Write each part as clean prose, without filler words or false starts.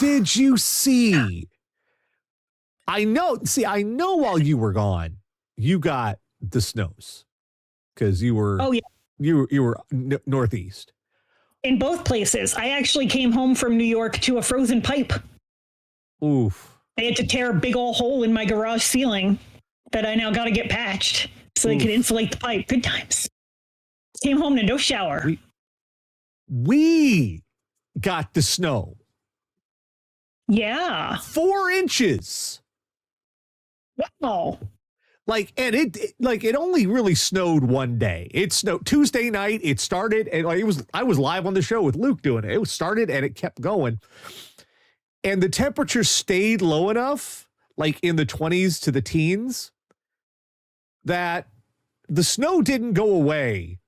Did you see? I know while you were gone, you got the snows because you were you were northeast. In both places. I actually came home from New York to a frozen pipe. Oof. They had to tear a big old hole in my garage ceiling that I now got to get patched so they could insulate the pipe. Good times. Came home to no shower. We got the snow. Yeah. 4 inches. Wow. It only really snowed one day. It snowed Tuesday night. It started and I was live on the show with Luke doing it. It started and it kept going. And the temperature stayed low enough, like in the 20s to the teens, that the snow didn't go away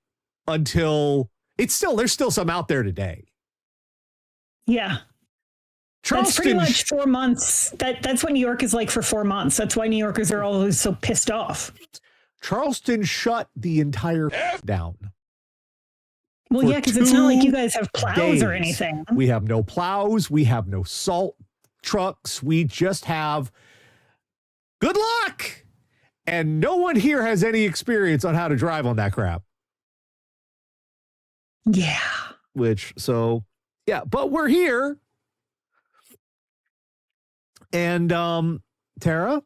until there's still some out there today. Yeah. That's pretty much 4 months. That's what New York is like for 4 months. That's why New Yorkers are always so pissed off. Charleston shut the entire down. Well, yeah, because it's not like you guys have plows or anything. We have no plows. We have no salt trucks. We just have good luck. And no one here has any experience on how to drive on that crap. Yeah. But we're here. And Tara,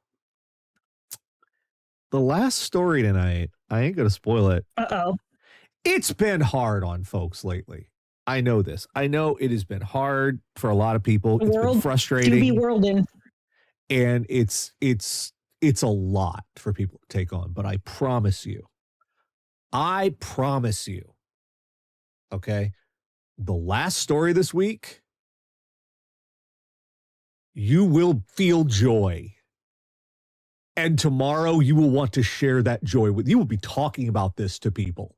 the last story tonight, I ain't going to spoil it. Uh-oh. It's been hard on folks lately. I know this. I know it has been hard for a lot of people. It's been frustrating. Do be whirlwind. And it's a lot for people to take on. But I promise you, okay, the last story this week, you will feel joy. And tomorrow you will want to share that joy with, you will be talking about this to people.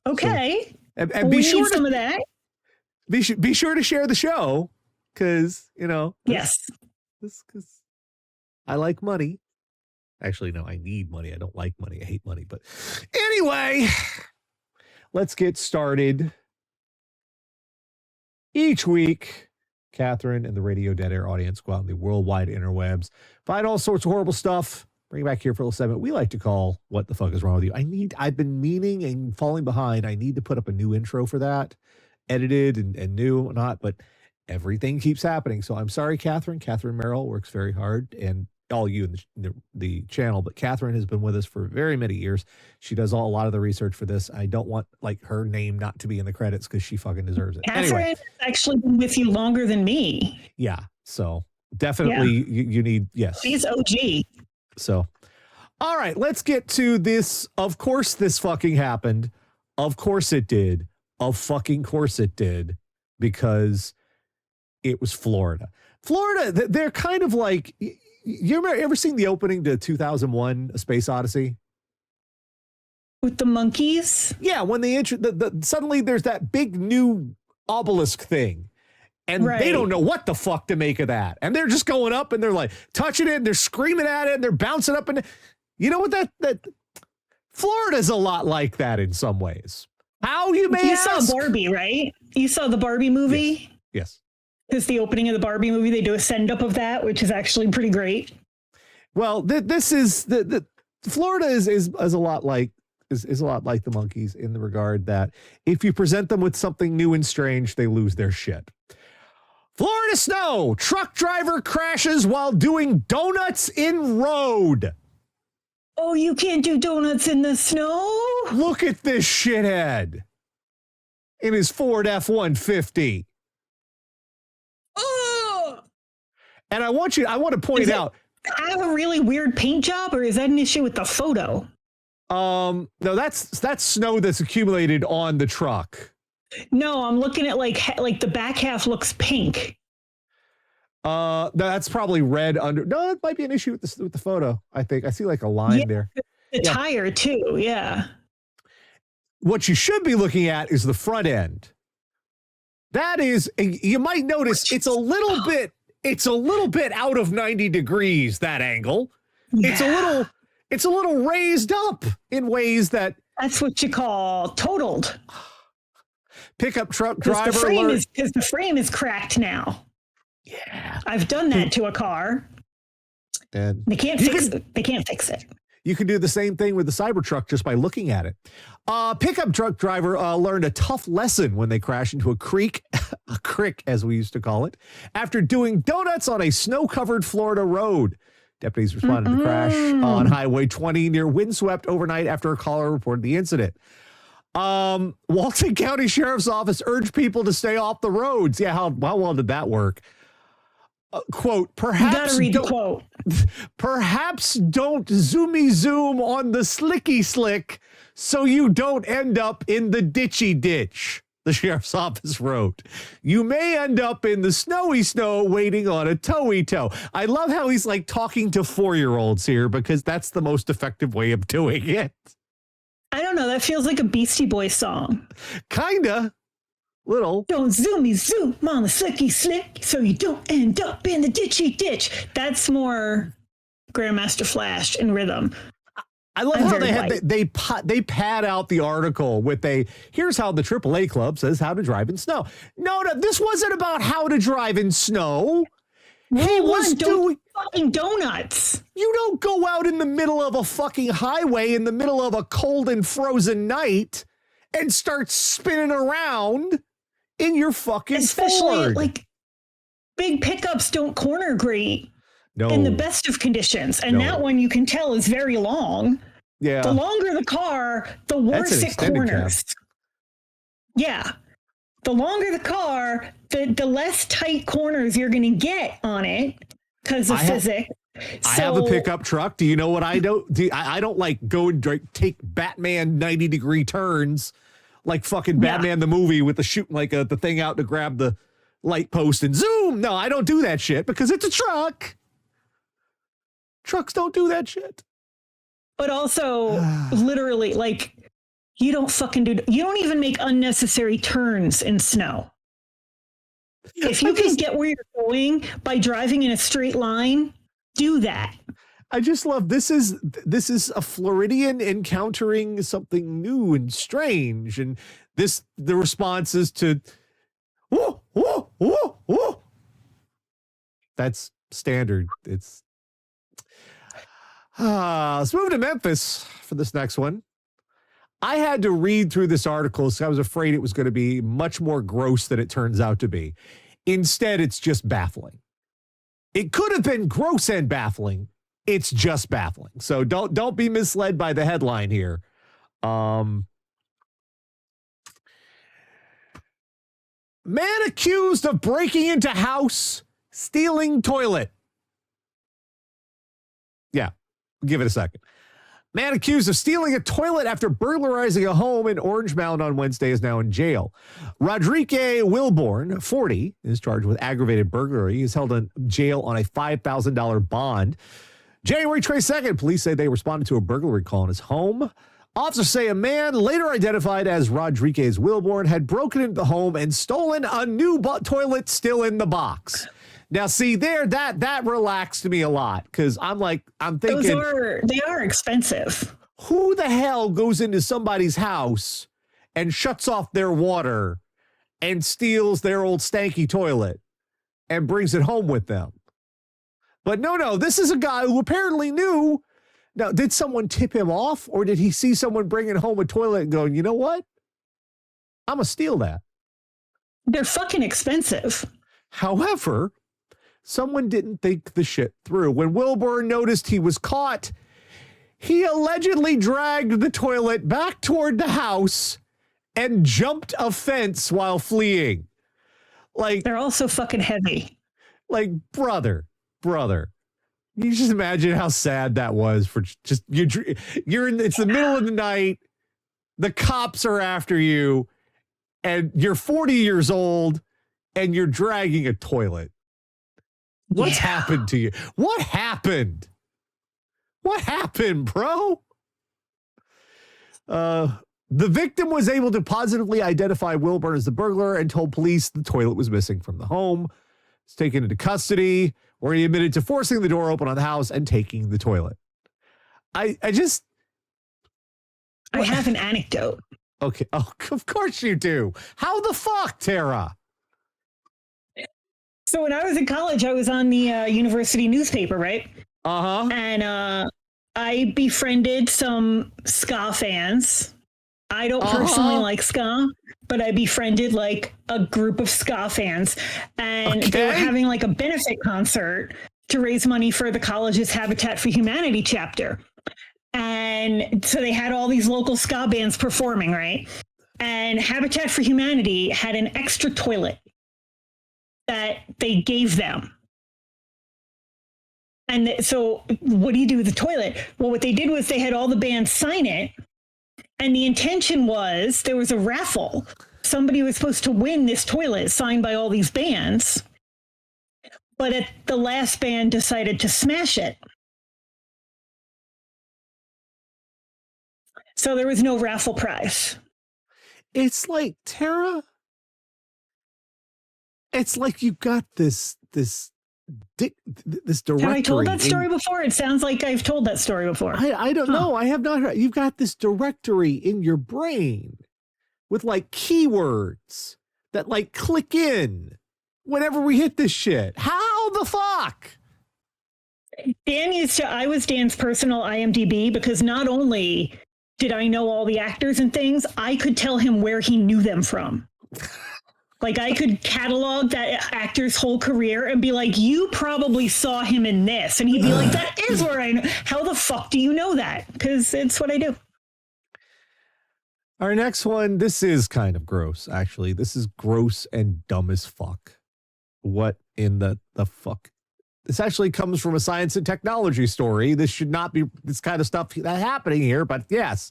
Okay. So, and be sure some of that. Be sure to share the show because, yes, because I like money. Actually, no, I need money. I don't like money. I hate money. But anyway, let's get started. Each week, Catherine and the Radio Dead Air audience go out in the worldwide interwebs, find all sorts of horrible stuff, bring it back here for a little segment we like to call What the Fuck is Wrong with You? I've been meaning and falling behind. I need to put up a new intro for that, edited and new or not, but everything keeps happening. So I'm sorry, Catherine. Catherine Merrill works very hard, and all you in the channel, but Catherine has been with us for very many years. She does a lot of the research for this. I don't want her name not to be in the credits because she fucking deserves it. Catherine has actually been with you longer than me. Yeah. So definitely you need, yes. She's OG. So, all right, let's get to this. Of course this fucking happened. Of course it did. Of fucking course it did, because it was Florida. Florida, they're kind of like, you ever seen the opening to 2001: A Space Odyssey? With the monkeys? Yeah, when they suddenly there's that big new obelisk thing. And they don't know what the fuck to make of that. And they're just going up and they're like touching it and they're screaming at it and they're bouncing up. And you know what that Florida's a lot like that in some ways. How you may ask? You saw Barbie, right? You saw the Barbie movie? Yes. Because the opening of the Barbie movie, they do a send up of that, which is actually pretty great. Well, this is the Florida is a lot like a lot like the monkeys in the regard that if you present them with something new and strange, they lose their shit. Florida snow, truck driver crashes while doing donuts in road. Oh, you can't do donuts in the snow? Look at this shithead in his Ford F-150. Oh! And I want to point out, have a really weird paint job, or is that an issue with the photo? No, that's snow that's accumulated on the truck. No, I'm looking at like the back half looks pink. That's probably red under. No, it might be an issue with the photo. I think I see like a line there. The tire too. Yeah. What you should be looking at is the front end. That is, you might notice it's a little bit out of 90 degrees, that angle. Yeah. It's a little raised up in ways that. That's what you call totaled. Pickup truck driver because the frame is cracked now. Yeah. I've done that to a car. And they can't fix it. They can't fix it. You can do the same thing with the Cybertruck just by looking at it. Pickup truck driver learned a tough lesson when they crashed into a creek as we used to call it, after doing donuts on a snow-covered Florida road. Deputies responded to the crash on Highway 20 near Windswept overnight after a caller reported the incident. Walton County Sheriff's Office urged people to stay off the roads. Yeah, how well did that work? Quote, perhaps you gotta read the quote. Perhaps don't zoomy zoom on the slicky slick so you don't end up in the ditchy ditch, the sheriff's office wrote. You may end up in the snowy snow waiting on a towy toe. I love how he's like talking to 4-year-olds here because that's the most effective way of doing it. I don't know. That feels like a Beastie Boys song. Kinda. Little. Don't zoomy zoom on the slicky slick so you don't end up in the ditchy ditch. That's more Grandmaster Flash in rhythm. I love how they pad out the article with here's how the AAA club says how to drive in snow. No, this wasn't about how to drive in snow. He was doing fucking donuts. You don't go out in the middle of a fucking highway in the middle of a cold and frozen night and start spinning around in your fucking Ford. Like big pickups don't corner great in the best of conditions. And that one you can tell is very long. Yeah. The longer the car, the worse it corners. Yeah. The longer the car, the less tight corners you're going to get on it because of physics. I have a pickup truck. Do you know what I do? I don't like go and take Batman 90-degree turns like fucking Batman the movie with the shooting like the thing out to grab the light post and zoom. No, I don't do that shit because it's a truck. Trucks don't do that shit. But also, literally, like, you don't even make unnecessary turns in snow. If you can get where you're going by driving in a straight line, do that. I just love this is a Floridian encountering something new and strange, and the response is to whoa, whoa, whoa, whoa. That's standard. It's let's move to Memphis for this next one. I had to read through this article because I was afraid it was going to be much more gross than it turns out to be. Instead, it's just baffling. It could have been gross and baffling. It's just baffling. So don't be misled by the headline here. Man accused of breaking into house, stealing toilet. Yeah, give it a second. Man accused of stealing a toilet after burglarizing a home in Orange Mound on Wednesday is now in jail. Rodrigue Wilborn, 40, is charged with aggravated burglary. He's held in jail on a $5,000 bond. January 22nd, police say they responded to a burglary call in his home. Officers say a man, later identified as Rodriguez Wilborn, had broken into the home and stolen a new toilet still in the box. Now, see there, that relaxed me a lot because I'm thinking they are expensive. Who the hell goes into somebody's house and shuts off their water and steals their old stanky toilet and brings it home with them? But no, this is a guy who apparently knew. Now, did someone tip him off or did he see someone bringing home a toilet and going, you know what? I'm going to steal that. They're fucking expensive. However, someone didn't think the shit through. When Wilburn noticed he was caught, he allegedly dragged the toilet back toward the house and jumped a fence while fleeing. Like, they're also fucking heavy. Like, brother. You just imagine how sad that was for just you're in. It's the middle of the night. The cops are after you, and you're 40 years old, and you're dragging a toilet. What's happened to you? What happened? What happened, bro? The victim was able to positively identify Wilburn as the burglar and told police the toilet was missing from the home. He's taken into custody, where he admitted to forcing the door open on the house and taking the toilet. I have an anecdote. Okay. Oh, of course you do. How the fuck, Tara? So when I was in college, I was on the university newspaper, right? Uh-huh. And I befriended some ska fans. I don't personally like ska, but I befriended like a group of ska fans, and they were having like a benefit concert to raise money for the college's Habitat for Humanity chapter. And so they had all these local ska bands performing, right? And Habitat for Humanity had an extra toilet that they gave them. And so what do you do with the toilet? Well, what they did was they had all the bands sign it. And the intention was there was a raffle. Somebody was supposed to win this toilet signed by all these bands. But the last band decided to smash it. So there was no raffle prize. It's like, Tara, it's like you got this directory. Have I told that story before? It sounds like I've told that story before. I don't know. I have not heard. You've got this directory in your brain with like keywords that like click in whenever we hit this shit. How the fuck? I was Dan's personal IMDb because not only did I know all the actors and things, I could tell him where he knew them from. Like I could catalog that actor's whole career and be like, you probably saw him in this. And he'd be like, that is where I know. How the fuck do you know that? Because it's what I do. Our next one, this is kind of gross, actually. This is gross and dumb as fuck. What in the fuck? This actually comes from a science and technology story. This should not be this kind of stuff that happening here, but yes.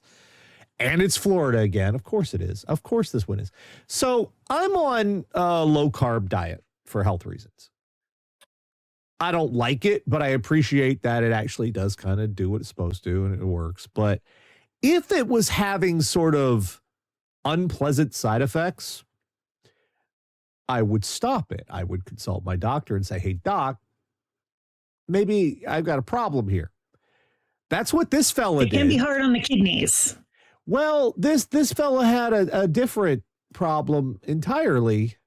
And it's Florida again. Of course it is. Of course this one is. So I'm on a low-carb diet for health reasons. I don't like it, but I appreciate that it actually does kind of do what it's supposed to and it works. But if it was having sort of unpleasant side effects, I would stop it. I would consult my doctor and say, hey, doc, maybe I've got a problem here. That's what this fella did. It can be hard on the kidneys. Well, this fella had a different problem entirely.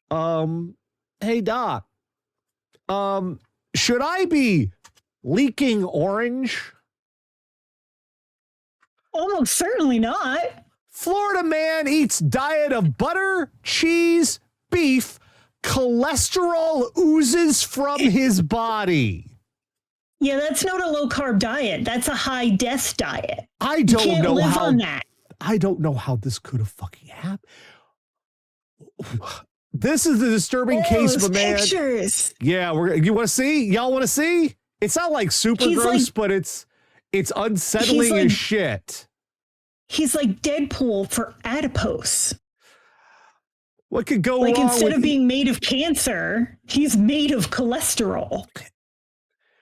Hey, doc, should I be leaking orange? Almost certainly not. Florida man eats diet of butter, cheese, beef. Cholesterol oozes from his body. Yeah, that's not a low-carb diet. That's a high-death diet. I don't know live how on that. I don't know how this could have fucking happened. This is the disturbing case of a man. Pictures. Yeah, you want to see? Y'all want to see? It's not like super gross, but it's unsettling as shit. He's like Deadpool for adipose. What could go wrong? Like instead of being made of cancer, he's made of cholesterol.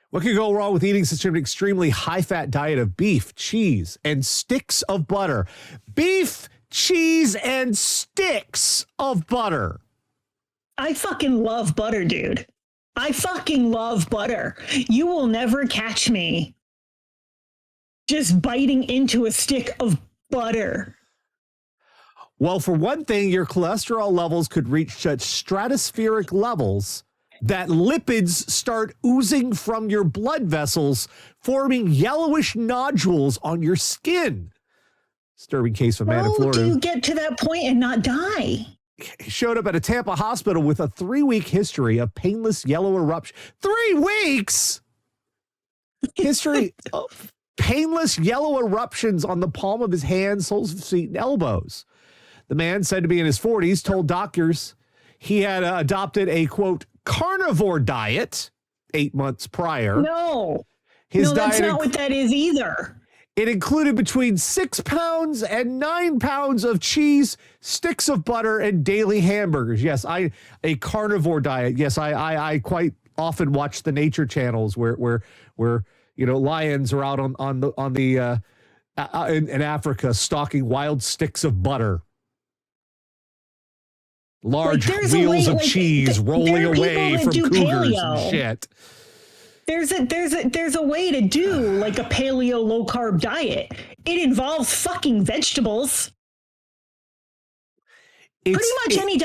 What could go wrong with eating such an extremely high-fat diet of beef, cheese, and sticks of butter? Beef, cheese, and sticks of butter. I fucking love butter, dude. I fucking love butter. You will never catch me just biting into a stick of butter. Well, for one thing, your cholesterol levels could reach such stratospheric levels that lipids start oozing from your blood vessels, forming yellowish nodules on your skin. Disturbing case of a man in Florida. How do you get to that point and not die? He showed up at a Tampa hospital with a 3-week history of painless yellow eruption. 3 weeks? History of painless yellow eruptions on the palm of his hands, soles of his feet, and elbows. The man, said to be in his 40s, told doctors he had adopted a, quote, carnivore diet 8 months prior. No, His that's diet not what that is either. It included between 6 pounds and 9 pounds of cheese, sticks of butter, and daily hamburgers. Yes, a carnivore diet. Yes, I quite often watch the nature channels where lions are out in Africa stalking wild sticks of butter. Large wheels of cheese rolling away from cougars and shit. There's a way to do like a paleo low carb diet. It involves fucking vegetables. Pretty much any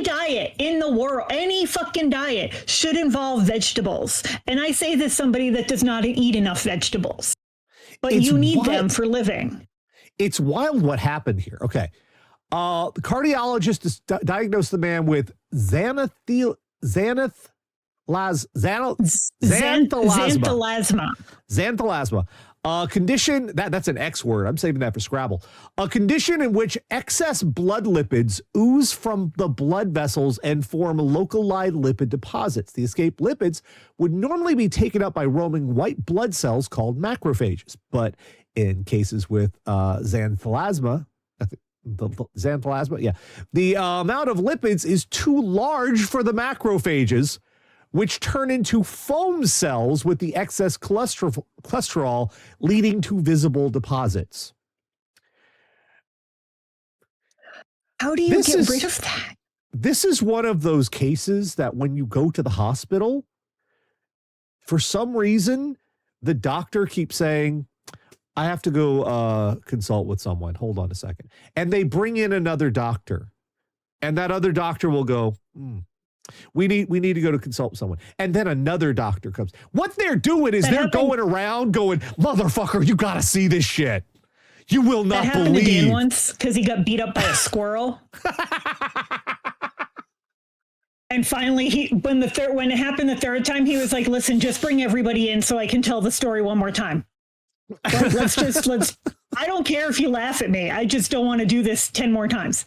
diet in the world, any fucking diet should involve vegetables. And I say this somebody that does not eat enough vegetables, but you need them for living. It's wild what happened here. Okay. The cardiologist diagnosed the man with xanthelasma. A condition that's an X word. I'm saving that for Scrabble. A condition in which excess blood lipids ooze from the blood vessels and form localized lipid deposits. The escaped lipids would normally be taken up by roaming white blood cells called macrophages. But in cases with xanthelasma, the amount of lipids is too large for the macrophages, which turn into foam cells with the excess cholesterol leading to visible deposits. How do you get rid of that? This is one of those cases that when you go to the hospital, for some reason, the doctor keeps saying, I have to go consult with someone. Hold on a second. And they bring in another doctor. And that other doctor will go, We need to go to consult with someone. And then another doctor comes. What they're doing is they're going around going, motherfucker, you got to see this shit. You will not believe. That happened to Dan once because he got beat up by a squirrel. And finally, when it happened the third time, he was like, listen, just bring everybody in so I can tell the story one more time. Let's I don't care if you laugh at me. I just don't want to do this 10 more times.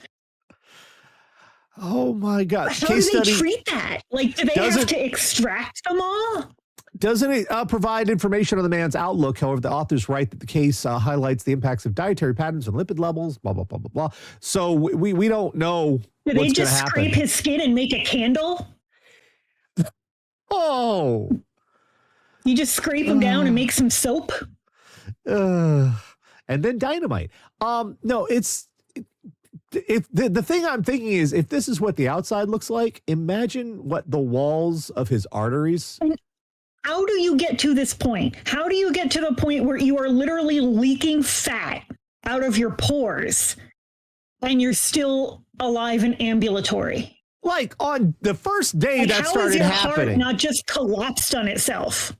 Oh my God. How do they treat that? Like, do they have to extract them all? Doesn't it provide information on the man's outlook? However, the authors write that the case highlights the impacts of dietary patterns and lipid levels, blah, blah, blah, blah, blah. So we don't know what's going to happen. Do they just scrape his skin and make a candle? Oh. You just scrape him down and make some soap? And then dynamite. No, it's... If the thing I'm thinking is, if this is what the outside looks like, imagine what the walls of his arteries. How do you get to this point? How do you get to the point where you are literally leaking fat out of your pores and you're still alive and ambulatory? Like on the first day that started happening. How is your heart not just collapsed on itself?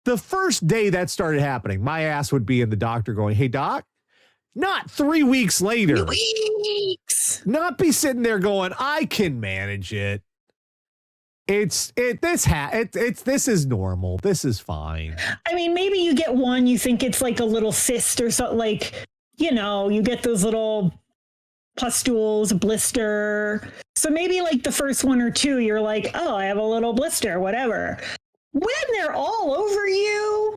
The first day that started happening, my ass would be in the doctor going, hey, doc. Not 3 weeks later. 3 weeks. Not be sitting there going, I can manage it. This is normal. This is fine. I mean, maybe you get one, you think it's like a little cyst or something, like, you get those little pustules, blister. So maybe like the first one or two, you're like, oh, I have a little blister, whatever. When they're all over you.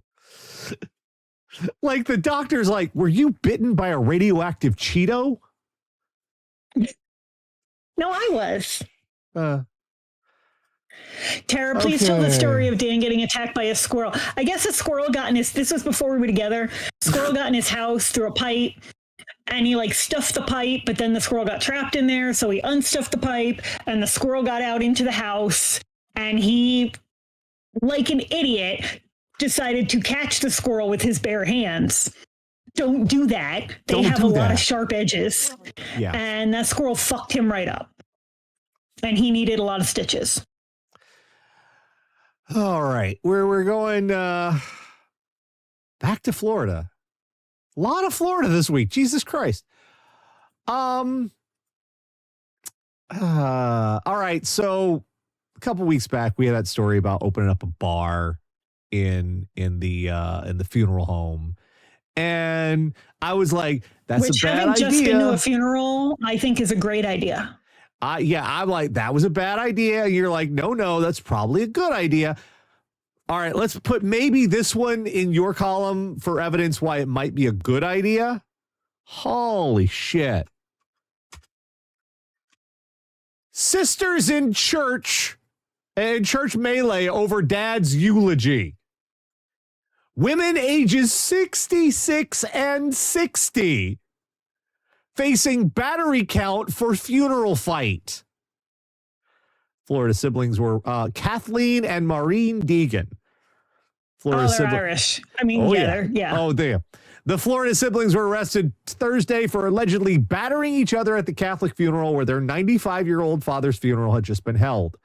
Like the doctor's like, were you bitten by a radioactive Cheeto? No, I was. Tara, please tell the story of Dan getting attacked by a squirrel. I guess a squirrel got in this was before we were together. Squirrel got in his house through a pipe and he like stuffed the pipe, but then the squirrel got trapped in there. So he unstuffed the pipe and the squirrel got out into the house and he, like an idiot, decided to catch the squirrel with his bare hands. Don't do that. They have a lot of sharp edges. Yeah. And that squirrel fucked him right up. And he needed a lot of stitches. All right. We're going back to Florida. A lot of Florida this week. Jesus Christ. All right. So a couple weeks back, we had that story about opening up a bar in the funeral home, and I was like, "That's a bad idea." Which, having just been to a funeral, I think is a great idea. I'm like, that was a bad idea. You're like, no, that's probably a good idea. All right, let's put maybe this one in your column for evidence why it might be a good idea. Holy shit! Sisters in church melee over dad's eulogy. Women ages 66 and 60 facing battery count for funeral fight. Florida siblings were Kathleen and Maureen Deegan. Florida they're Irish. I mean, yeah. Oh, damn. The Florida siblings were arrested Thursday for allegedly battering each other at the Catholic funeral where their 95-year-old father's funeral had just been held.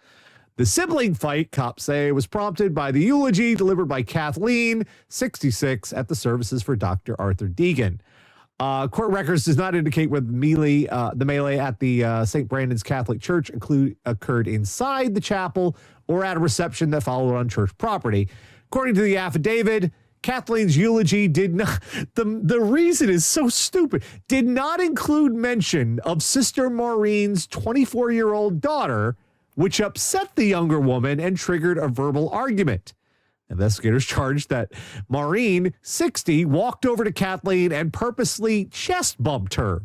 The sibling fight, cops say, was prompted by the eulogy delivered by Kathleen, 66, at the services for Dr. Arthur Deegan. Court records does not indicate whether the melee at the St. Brandon's Catholic Church occurred inside the chapel or at a reception that followed on church property. According to the affidavit, Kathleen's eulogy did not, the reason is so stupid, did not include mention of Sister Maureen's 24-year-old daughter, which upset the younger woman and triggered a verbal argument. Investigators charged that Maureen, 60, walked over to Kathleen and purposely chest bumped her.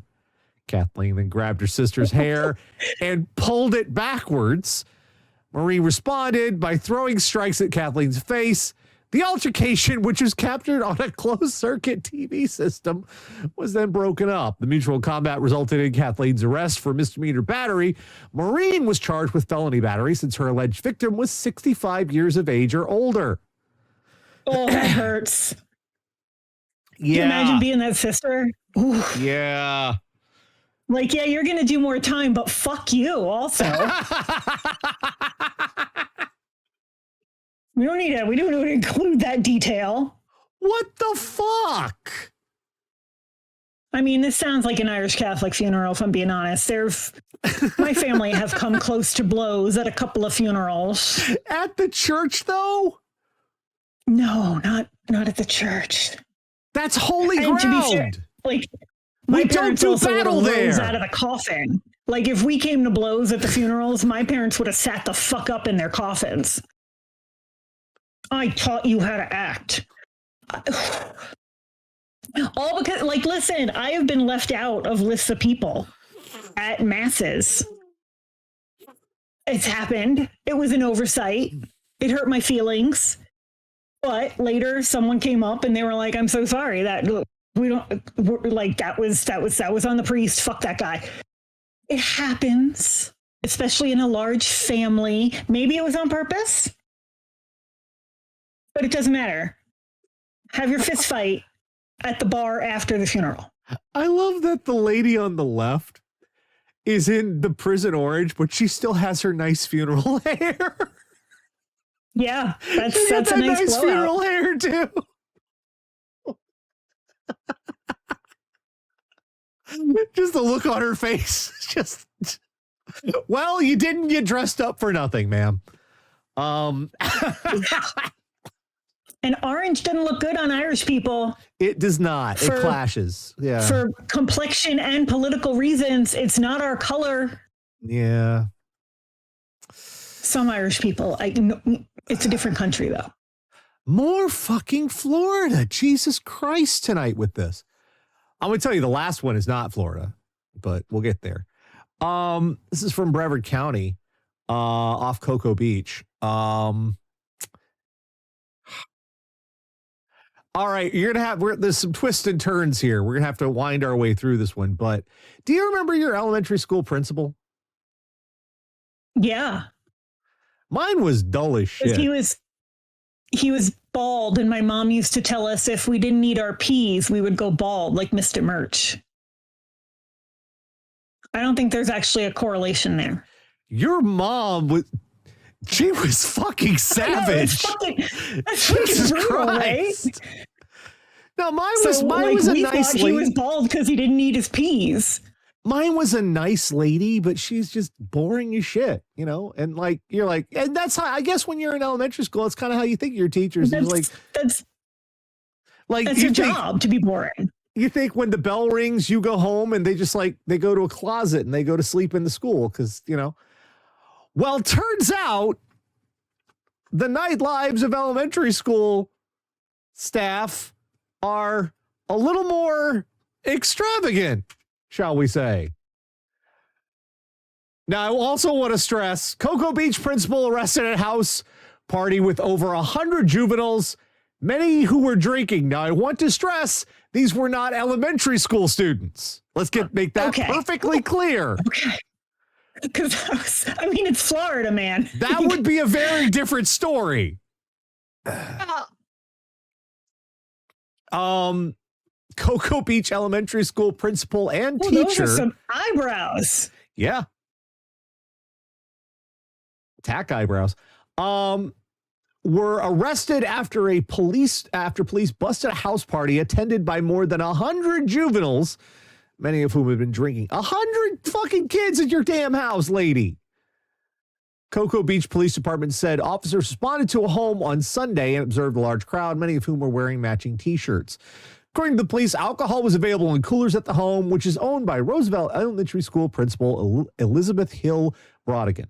Kathleen then grabbed her sister's hair and pulled it backwards. Maureen responded by throwing strikes at Kathleen's face. The altercation, which was captured on a closed-circuit TV system, was then broken up. The mutual combat resulted in Kathleen's arrest for misdemeanor battery. Maureen was charged with felony battery since her alleged victim was 65 years of age or older. Oh, that hurts. Yeah. Can you imagine being that sister? Ooh. Yeah. Like, yeah, you're going to do more time, but fuck you also. We don't need to include that detail. What the fuck? I mean, this sounds like an Irish Catholic funeral, if I'm being honest. My family have come close to blows at a couple of funerals. At the church, though? No, not at the church. That's holy and ground. To be fair, like, my parents don't do also battle would have rose there. out of the coffin. Like, if we came to blows at the funerals, my parents would have sat the fuck up in their coffins. I taught you how to act. All because, like, listen, I have been left out of lists of people at masses. It's happened. It was an oversight. It hurt my feelings. But later someone came up and they were like, I'm so sorry that we don't like that was on the priest. Fuck that guy. It happens, especially in a large family. Maybe it was on purpose. But it doesn't matter. Have your fist fight at the bar after the funeral. I love that the lady on the left is in the prison orange, but she still has her nice funeral hair. Yeah, that's a nice funeral hair too. Just the look on her face. Just, well, you didn't get dressed up for nothing, ma'am. And orange doesn't look good on Irish people. It does not. It clashes. Yeah. For complexion and political reasons, it's not our color. Yeah. Some Irish people, it's a different country, though. More fucking Florida. Jesus Christ tonight with this. I'm going to tell you the last one is not Florida, but we'll get there. This is from Brevard County, off Cocoa Beach. All right, there's some twists and turns here. We're going to have to wind our way through this one, but do you remember your elementary school principal? Yeah. Mine was dull as shit. He was bald, and my mom used to tell us if we didn't eat our peas, we would go bald, like Mr. Murch. I don't think there's actually a correlation there. Your mom she was fucking savage. That's Jesus brutal, Christ. Right? No, mine was a nice lady. He was bald because he didn't eat his peas. Mine was a nice lady, but she's just boring as shit, you know? And like, you're like, and that's how, I guess when you're in elementary school, it's kind of how you think your teachers. That's your job, to be boring. You think when the bell rings, you go home and they just they go to a closet and they go to sleep in the school because, you know. Well, turns out the night lives of elementary school staff are a little more extravagant, shall we say. Now, I also want to stress, Cocoa Beach principal arrested at house party with over 100 juveniles, many who were drinking. Now, I want to stress, these were not elementary school students. Let's make that perfectly clear. Okay. Because, it's Florida, man. That would be a very different story. Cocoa Beach Elementary School principal and Those teacher. are some eyebrows. Yeah. Tack eyebrows. Were arrested after police busted a house party attended by more than 100 juveniles, many of whom had been drinking. 100 fucking kids at your damn house, lady. Cocoa Beach Police Department said officers responded to a home on Sunday and observed a large crowd, many of whom were wearing matching T-shirts. According to the police, alcohol was available in coolers at the home, which is owned by Roosevelt Elementary School principal Elizabeth Hill Brodigan.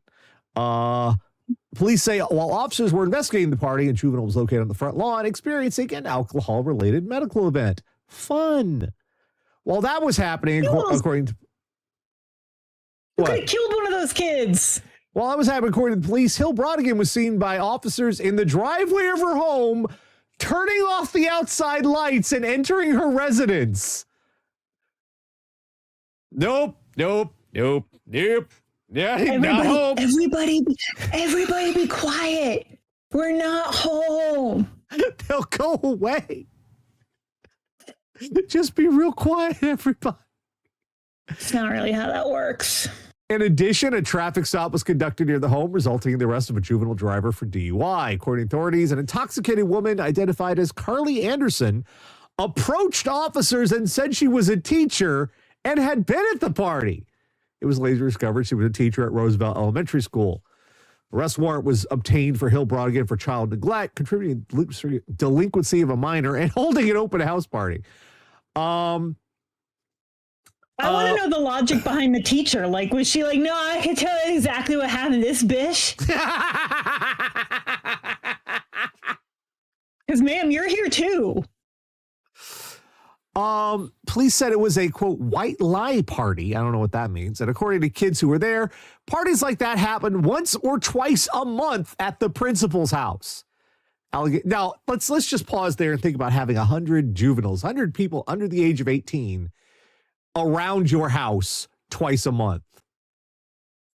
Police say while officers were investigating the party, a juvenile was located on the front lawn experiencing an alcohol-related medical event. Fun. While that was happening, according to... You could have killed one of those kids. While that was happening, according to the police, Hill Brodigan was seen by officers in the driveway of her home, turning off the outside lights and entering her residence. Nope. Yeah, not home. Everybody be quiet. We're not home. They'll go away. Just be real quiet, everybody. It's not really how that works. In addition, a traffic stop was conducted near the home, resulting in the arrest of a juvenile driver for DUI. According to authorities, an intoxicated woman identified as Carly Anderson approached officers and said she was a teacher and had been at the party. It was later discovered she was a teacher at Roosevelt Elementary School. Arrest warrant was obtained for Hill Brodigan for child neglect, contributing to delinquency of a minor, and holding an open house party. I want to know the logic behind the teacher. Like, was she like, no, I can tell you exactly what happened to this bitch? Because, ma'am, you're here too. Police said it was a, quote, white lie party. I don't know what that means. And according to kids who were there, parties like that happen once or twice a month at the principal's house. Now, let's just pause there and think about having 100 juveniles, 100 people under the age of 18 around your house twice a month.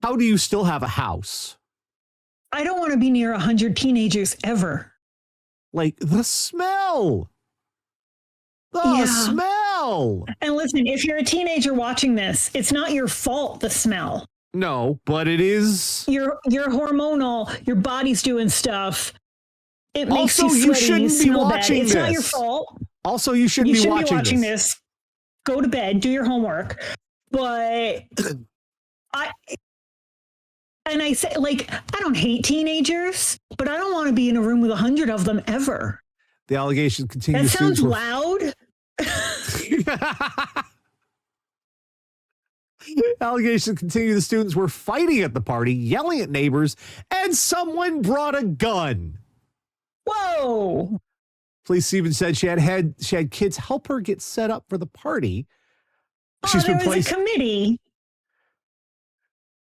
How do you still have a house? I don't want to be near 100 teenagers ever. Like, the smell. Smell. And listen, if you're a teenager watching this, it's not your fault, the smell. No, but it is. You're hormonal. Your body's doing stuff. It makes also, you sweaty. You shouldn't be watching this. It's not your this. fault. Also, you shouldn't be watching this. Go to bed. Do your homework. But I say, like, I don't hate teenagers, but I don't want to be in a room with 100 of them ever. The allegations continue. That sounds loud. Allegations continue. The students were fighting at the party, yelling at neighbors, and someone brought a gun. Whoa. Police even said she had kids help her get set up for the party. There was a committee.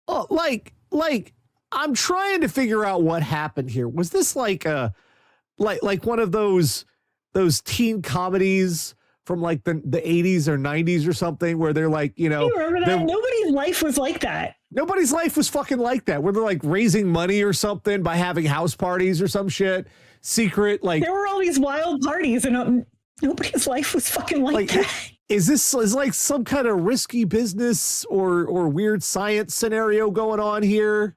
Oh, like I'm trying to figure out what happened here. Was this like one of those teen comedies from like the 80s or 90s or something where they're like, you know, remember that? Nobody's life was like that. Nobody's life was fucking like that, where they're like raising money or something by having house parties or some shit. Secret, like there were all these wild parties and nobody's life was fucking like that. Is like some kind of risky business or weird science scenario going on here?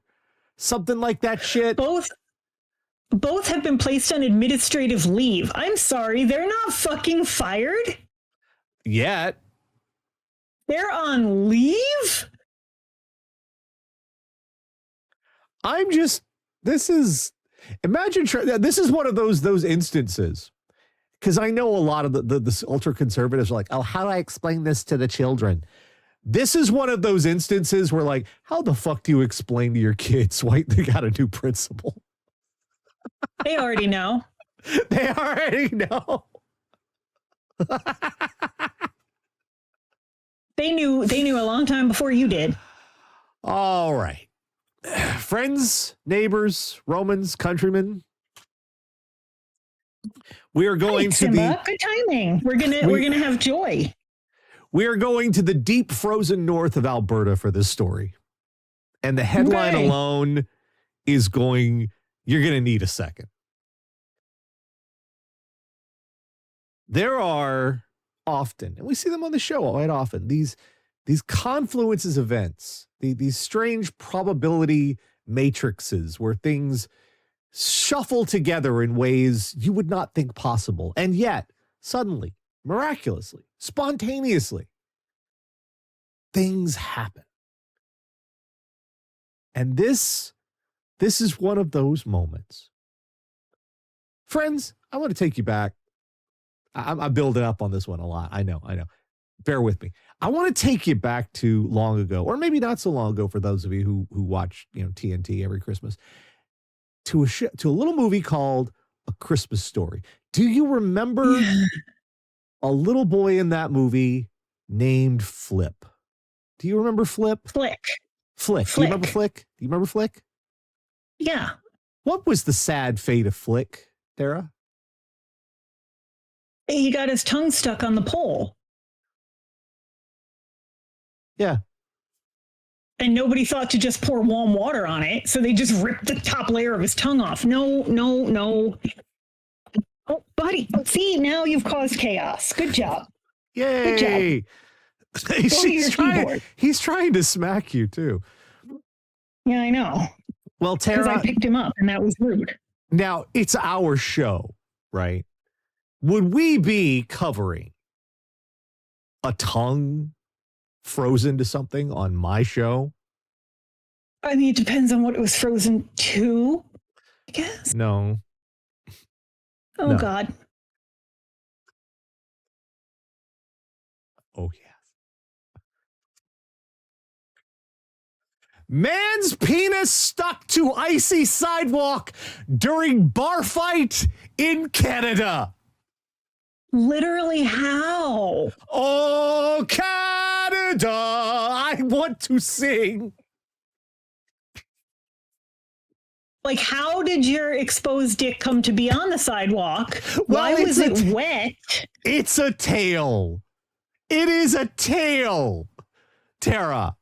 Something like that shit. Both have been placed on administrative leave. I'm sorry, they're not fucking fired yet. They're on leave? This is one of those instances, because I know a lot of the ultra conservatives are like, oh, how do I explain this to the children? This is one of those instances where, like, how the fuck do you explain to your kids why they got a new principal? They already know. They already know. They knew a long time before you did. All right. Friends, neighbors, Romans, countrymen. We are going to the good timing. We're gonna have joy. We are going to the deep frozen north of Alberta for this story. And the headline alone is you're going to need a second. there are often, and we see them on the show quite often, these confluences events, these strange probability matrices where things shuffle together in ways you would not think possible. And yet, suddenly, miraculously, spontaneously, things happen. And this is one of those moments. Friends, I want to take you back. I'm building up on this one a lot. I know. Bear with me. I want to take you back to long ago, or maybe not so long ago for those of you who watch, TNT every Christmas, to a little movie called A Christmas Story. Do you remember a little boy in that movie named Flip? Do you remember Flip? Flick. Do you remember Flick? Do you remember Flick? Yeah. What was the sad fate of Flick, Tara? He got his tongue stuck on the pole. Yeah. And nobody thought to just pour warm water on it, so they just ripped the top layer of his tongue off. No. Oh, buddy. See, now you've caused chaos. Good job. Yay. Good job. He's trying to smack you, too. Yeah, I know. Well, Tara, because I picked him up, and that was rude. Now, it's our show, right? Would we be covering a tongue frozen to something on my show? I mean, it depends on what it was frozen to, I guess. No. Oh, no. God. Oh, yeah. Man's penis stuck to icy sidewalk during bar fight in Canada. Literally how? Oh, Canada, I want to sing. Like, how did your exposed dick come to be on the sidewalk? Well, why was it wet? It's a tale. It is a tale. Tara.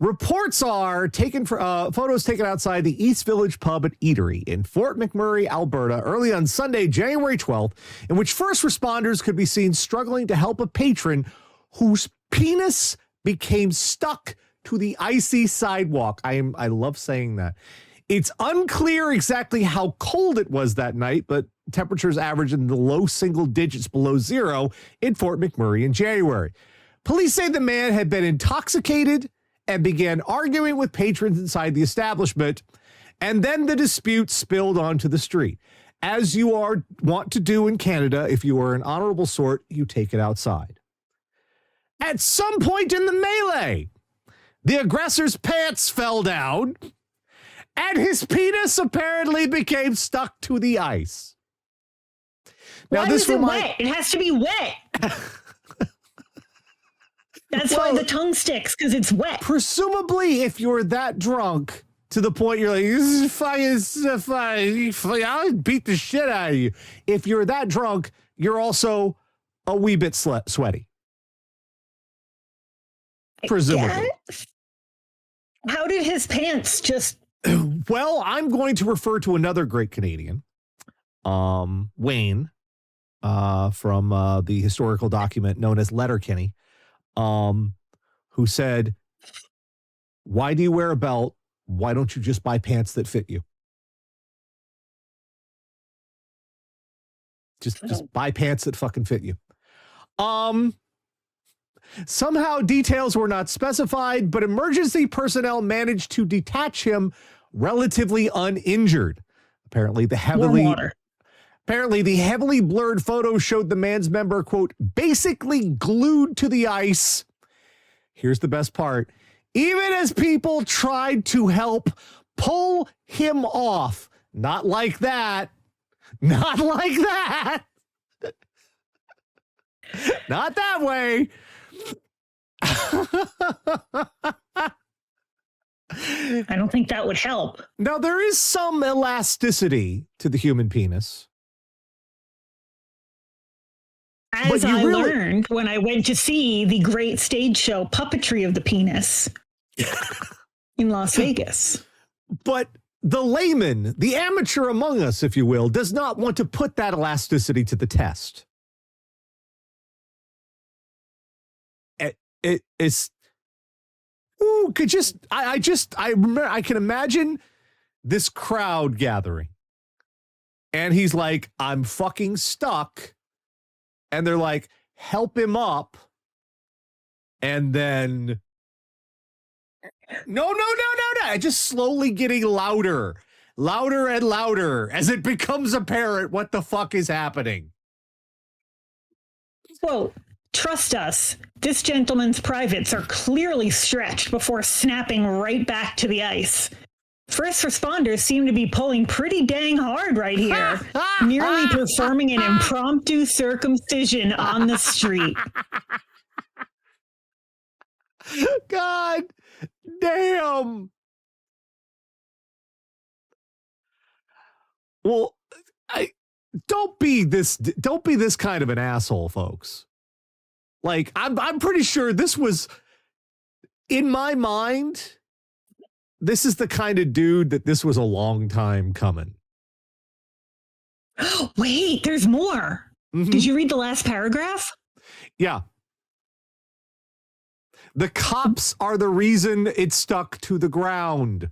Reports are taken for photos taken outside the East Village Pub and Eatery in Fort McMurray, Alberta, early on Sunday, January 12th, in which first responders could be seen struggling to help a patron whose penis became stuck to the icy sidewalk. I love saying that. It's unclear exactly how cold it was that night, but temperatures averaged in the low single digits below zero in Fort McMurray in January. Police say the man had been intoxicated and began arguing with patrons inside the establishment, and then the dispute spilled onto the street. As you want to do in Canada, if you are an honorable sort, you take it outside. At some point in the melee, the aggressor's pants fell down, and his penis apparently became stuck to the ice. Now, why is it wet? It has to be wet. That's why the tongue sticks, because it's wet. Presumably, if you're that drunk to the point you're like, this is fine, I'll beat the shit out of you. If you're that drunk, you're also a wee bit sweaty. Presumably. How did his pants just... Well, I'm going to refer to another great Canadian, Wayne, from the historical document known as Letterkenny. Who said, why do you wear a belt? Why don't you just buy pants that fit you? Just buy pants that fucking fit you. Somehow details were not specified, but emergency personnel managed to detach him relatively uninjured. Apparently the heavily blurred photo showed the man's member, quote, basically glued to the ice. Here's the best part. Even as people tried to help pull him off. Not like that. Not like that. Not that way. I don't think that would help. Now, there is some elasticity to the human penis. As I learned when I went to see the great stage show Puppetry of the Penis in Las Vegas. But the layman, the amateur among us, if you will, does not want to put that elasticity to the test. It's I remember, I can imagine this crowd gathering, and he's like, I'm fucking stuck, and they're like, help him up, and then no, just slowly getting louder and louder as it becomes apparent what the fuck is happening. Well, trust us, this gentleman's privates are clearly stretched before snapping right back to the ice. First responders seem to be pulling pretty dang hard right here, nearly performing an impromptu circumcision on the street. God damn. Well, don't be this kind of an asshole, folks. Like, I'm pretty sure this was, in my mind, this is the kind of dude that this was a long time coming. Wait, there's more. Mm-hmm. Did you read the last paragraph? Yeah. The cops are the reason it stuck to the ground.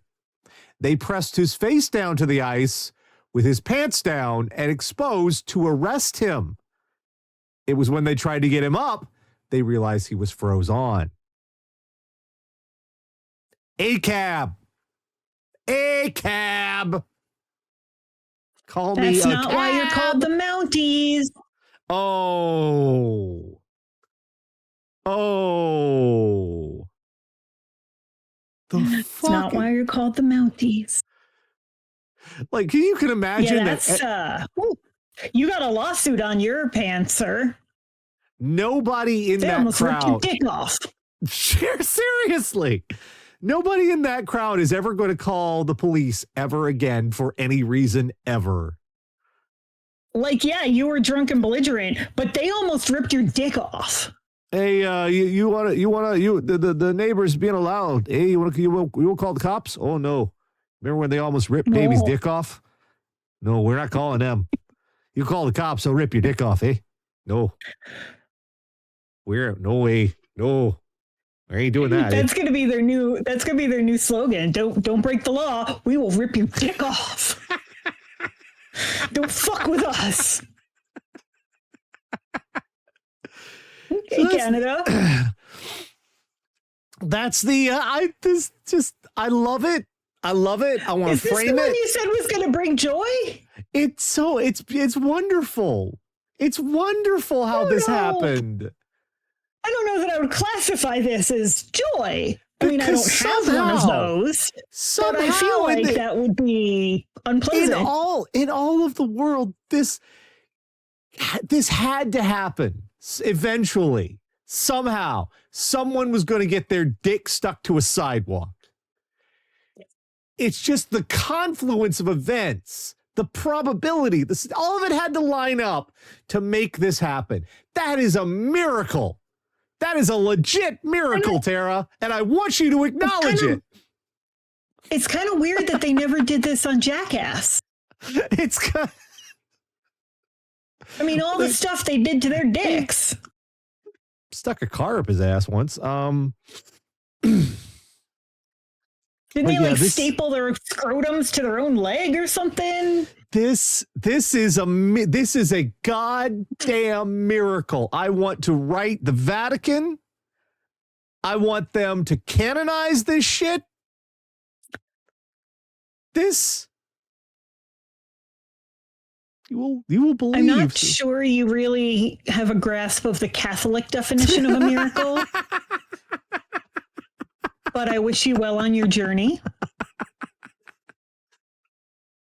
They pressed his face down to the ice with his pants down and exposed to arrest him. It was when they tried to get him up, they realized he was froze on. A-cab. Call me a cab. That's not why you're called the Mounties. Oh. That's not why you're called the Mounties. Like, you can imagine that. You got a lawsuit on your pants, sir. Nobody in they that almost crowd. Ripped your dick off. Seriously. Nobody in that crowd is ever going to call the police ever again for any reason ever. Like, yeah, you were drunk and belligerent, but they almost ripped your dick off. Hey, the neighbors being loud. Hey, you will call the cops? Oh no. Remember when they almost ripped baby's dick off? No, we're not calling them. You call the cops, they'll rip your dick off, eh? No. No way. No. I ain't doing that. That's gonna be their new slogan. Don't break the law. We will rip your dick off. Don't fuck with us. Okay, so Canada. That's the I love it. I love it. I want to frame it. Is this the one you said was going to bring joy? It's wonderful. It's wonderful how this happened. I don't know that I would classify this as joy. I mean, I don't have one of those, but I feel like that would be unpleasant. In all of the world, this had to happen eventually. Somehow, someone was going to get their dick stuck to a sidewalk. It's just the confluence of events, the probability, all of it had to line up to make this happen. That is a miracle. That is a legit miracle, Tara, and I want you to acknowledge it. It's kind of weird that they never did this on Jackass. It's kind I mean, all the stuff they did to their dicks. Stuck a car up his ass once. Didn't they staple their scrotums to their own leg or something? This is a goddamn miracle. I want to write the Vatican. I want them to canonize this shit. You will believe. I'm not sure you really have a grasp of the Catholic definition of a miracle. But I wish you well on your journey.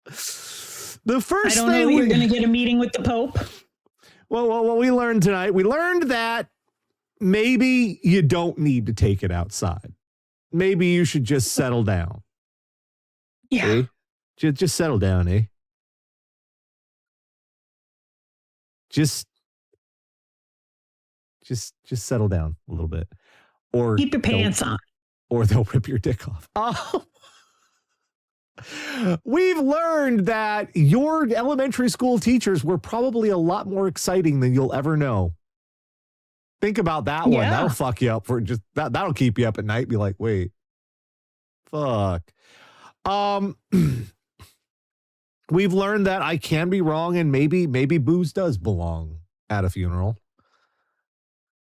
The first I don't know that you're going to get a meeting with the Pope. Well, what we learned tonight, we learned that maybe you don't need to take it outside. Maybe you should just settle down. Yeah. Eh? Just settle down, eh? Just settle down a little bit. Or keep your pants on. Or they'll rip your dick off. Oh. We've learned that your elementary school teachers were probably a lot more exciting than you'll ever know. Think about that one. Yeah. That'll fuck you up for just that'll keep you up at night. Be like, wait, fuck. We've learned that I can be wrong, and maybe booze does belong at a funeral.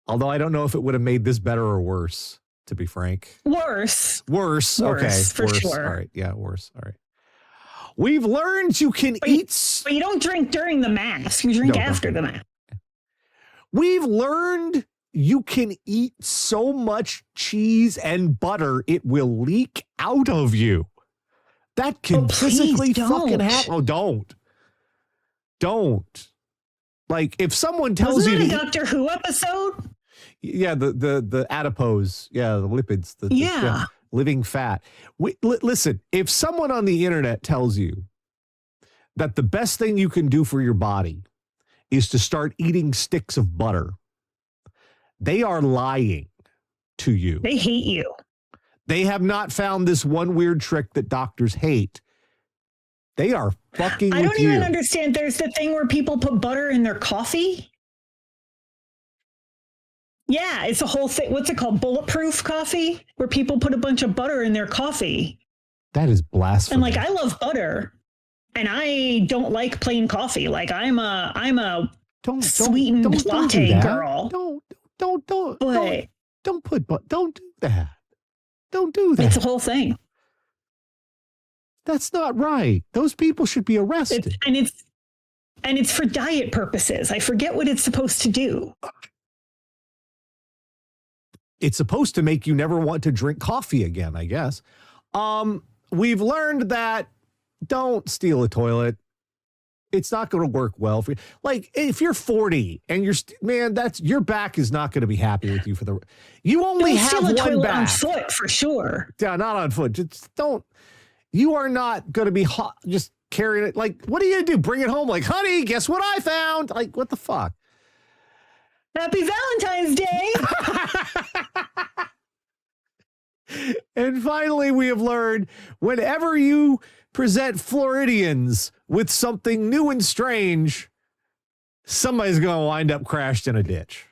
Although I don't know if it would have made this better or worse, to be frank. Worse. Okay. For worse. sure. All right. Yeah, worse. All right. We've learned you can eat. But you don't drink during the mass. You drink after the mass. We've learned you can eat so much cheese and butter, it will leak out of you. That can physically fucking happen. Oh, don't. Like, if someone tells Wasn't you that a Doctor Who episode? Yeah, the adipose, the lipids, the living fat. Listen, if someone on the internet tells you that the best thing you can do for your body is to start eating sticks of butter, they are lying to you. They hate you. They have not found this one weird trick that doctors hate. They are fucking with you. I don't even understand. There's the thing where people put butter in their coffee. Yeah, it's a whole thing. What's it called? Bulletproof coffee, where people put a bunch of butter in their coffee. That is blasphemy. And like, I love butter, and I don't like plain coffee. Like, I'm a sweetened latte girl. Don't put. Don't do that. Don't do that. It's a whole thing. That's not right. Those people should be arrested. And it's for diet purposes. I forget what it's supposed to do. It's supposed to make you never want to drink coffee again, I guess. We've learned that don't steal a toilet. It's not going to work well for you. Like, if you're 40 and your back is not going to be happy with you you only have one back. On foot for sure. Yeah, not on foot. Just don't. You are not going to be just carrying it. Like, what are you going to do? Bring it home? Like, honey, guess what I found? Like, what the fuck? Happy Valentine's Day. And finally, we have learned whenever you present Floridians with something new and strange, somebody's going to wind up crashed in a ditch.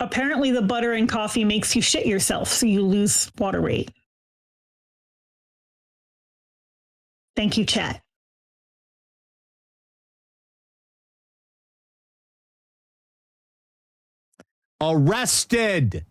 Apparently, the butter in coffee makes you shit yourself, so you lose water weight. Thank you, chat. Arrested.